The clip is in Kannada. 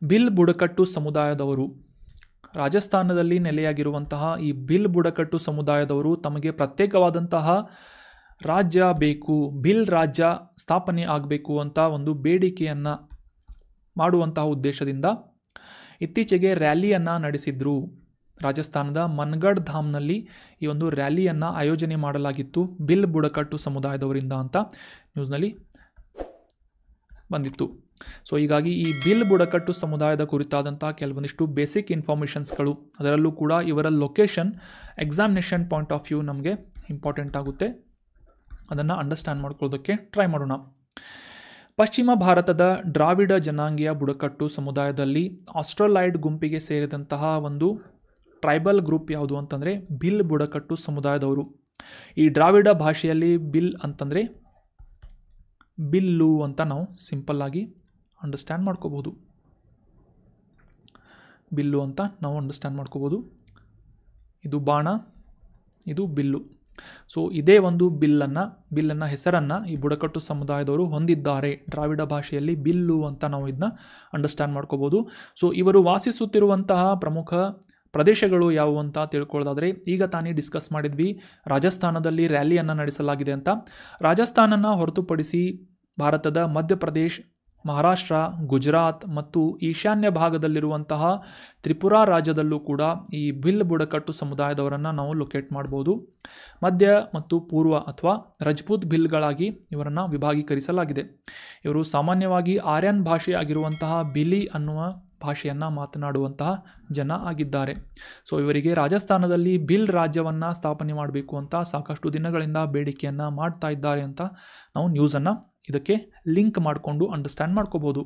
ಬಿಲ್ ಬುಡಕಟ್ಟು ಸಮುದಾಯದವರು, ರಾಜಸ್ಥಾನದಲ್ಲಿ ನೆಲೆಯಾಗಿರುವಂತಹ ಈ ಬಿಲ್ ಬುಡಕಟ್ಟು ಸಮುದಾಯದವರು ತಮಗೆ ಪ್ರತ್ಯೇಕವಾದಂತಹ ರಾಜ್ಯ ಬೇಕು, ಬಿಲ್ ರಾಜ್ಯ ಸ್ಥಾಪನೆ ಆಗಬೇಕು ಅಂತ ಒಂದು ಬೇಡಿಕೆಯನ್ನು ಮಾಡುವಂತಹ ಉದ್ದೇಶದಿಂದ ಇತ್ತೀಚೆಗೆ ರ್ಯಾಲಿಯನ್ನು ನಡೆಸಿದ್ರು. ರಾಜಸ್ಥಾನದ ಮನ್ಗಢ್ ಧಾಮ್ನಲ್ಲಿ ಈ ಒಂದು ರ್ಯಾಲಿಯನ್ನು ಆಯೋಜನೆ ಮಾಡಲಾಗಿತ್ತು ಬಿಲ್ ಬುಡಕಟ್ಟು ಸಮುದಾಯದವರಿಂದ ಅಂತ ನ್ಯೂಸ್ನಲ್ಲಿ ಬಂದಿತ್ತು. ಸೊ ಹೀಗಾಗಿ ಈ ಬಿಲ್ ಬುಡಕಟ್ಟು ಸಮುದಾಯದ ಕುರಿತಾದಂಥ ಕೆಲವೊಂದಿಷ್ಟು ಬೇಸಿಕ್ ಇನ್ಫಾರ್ಮೇಷನ್ಸ್ಗಳು, ಅದರಲ್ಲೂ ಕೂಡ ಇವರ location examination point of view ನಮಗೆ ಇಂಪಾರ್ಟೆಂಟ್ ಆಗುತ್ತೆ, ಅದನ್ನು ಅಂಡರ್ಸ್ಟ್ಯಾಂಡ್ ಮಾಡ್ಕೊಳ್ಳೋದಕ್ಕೆ ಟ್ರೈ ಮಾಡೋಣ. ಪಶ್ಚಿಮ ಭಾರತದ ದ್ರಾವಿಡ ಜನಾಂಗೀಯ ಬುಡಕಟ್ಟು ಸಮುದಾಯದಲ್ಲಿ ಆಸ್ಟ್ರಲಾಯ್ಡ್ ಗುಂಪಿಗೆ ಸೇರಿದಂತಹ ಒಂದು ಟ್ರೈಬಲ್ ಗ್ರೂಪ್ ಯಾವುದು ಅಂತಂದರೆ ಬಿಲ್ ಬುಡಕಟ್ಟು ಸಮುದಾಯದವರು. ಈ ದ್ರಾವಿಡ ಭಾಷೆಯಲ್ಲಿ ಬಿಲ್ ಅಂತಂದರೆ ಬಿಲ್ಲು ಅಂತ ನಾವು ಸಿಂಪಲ್ಲಾಗಿ ಅಂಡರ್ಸ್ಟ್ಯಾಂಡ್ ಮಾಡ್ಕೋಬೋದು. ಬಿಲ್ಲು ಅಂತ ನಾವು ಅಂಡರ್ಸ್ಟ್ಯಾಂಡ್ ಮಾಡ್ಕೋಬೋದು. ಇದು ಬಾಣ, ಇದು ಬಿಲ್ಲು. ಸೊ ಇದೇ ಒಂದು ಬಿಲ್ಲನ್ನು ಹೆಸರನ್ನು ಈ ಬುಡಕಟ್ಟು ಸಮುದಾಯದವರು ಹೊಂದಿದ್ದಾರೆ. ದ್ರಾವಿಡ ಭಾಷೆಯಲ್ಲಿ ಬಿಲ್ಲು ಅಂತ ನಾವು ಇದನ್ನ ಅಂಡರ್ಸ್ಟ್ಯಾಂಡ್ ಮಾಡ್ಕೋಬೋದು. ಸೊ ಇವರು ವಾಸಿಸುತ್ತಿರುವಂತಹ ಪ್ರಮುಖ ಪ್ರದೇಶಗಳು ಯಾವುವು ಅಂತ ತಿಳ್ಕೊಳ್ಳೋದಾದರೆ, ಈಗ ತಾನೇ ಡಿಸ್ಕಸ್ ಮಾಡಿದ್ವಿ ರಾಜಸ್ಥಾನದಲ್ಲಿ ರ್ಯಾಲಿಯನ್ನು ನಡೆಸಲಾಗಿದೆ ಅಂತ. ರಾಜಸ್ಥಾನನ ಹೊರತುಪಡಿಸಿ ಭಾರತದ ಮಧ್ಯಪ್ರದೇಶ್, ಮಹಾರಾಷ್ಟ್ರ, ಗುಜರಾತ್ ಮತ್ತು ಈಶಾನ್ಯ ಭಾಗದಲ್ಲಿರುವಂತಹ ತ್ರಿಪುರಾ ರಾಜ್ಯದಲ್ಲೂ ಕೂಡ ಈ ಬಿಲ್ ಬುಡಕಟ್ಟು ಸಮುದಾಯದವರನ್ನು ನಾವು ಲೊಕೇಟ್ ಮಾಡ್ಬೋದು. ಮಧ್ಯ ಮತ್ತು ಪೂರ್ವ ಅಥವಾ ರಜಪೂತ್ ಬಿಲ್ಗಳಾಗಿ ಇವರನ್ನು ವಿಭಾಗೀಕರಿಸಲಾಗಿದೆ. ಇವರು ಸಾಮಾನ್ಯವಾಗಿ ಆರ್ಯನ್ ಭಾಷೆ ಆಗಿರುವಂತಹ ಬಿಲಿ ಅನ್ನುವ ಭಾಷೆಯನ್ನು ಮಾತನಾಡುವಂತಹ ಜನ ಆಗಿದ್ದಾರೆ. ಸೊ ಇವರಿಗೆ ರಾಜಸ್ಥಾನದಲ್ಲಿ ಬಿಲ್ ರಾಜ್ಯವನ್ನು ಸ್ಥಾಪನೆ ಮಾಡಬೇಕು ಅಂತ ಸಾಕಷ್ಟು ದಿನಗಳಿಂದ ಬೇಡಿಕೆಯನ್ನು ಮಾಡ್ತಾ ಇದ್ದಾರೆ ಅಂತ ನಾವು ನ್ಯೂಸನ್ನು ಇದಕ್ಕೆ ಲಿಂಕ್ ಮಾಡಿಕೊಂಡು ಅಂಡರ್ಸ್ಟ್ಯಾಂಡ್ ಮಾಡ್ಕೋಬೋದು.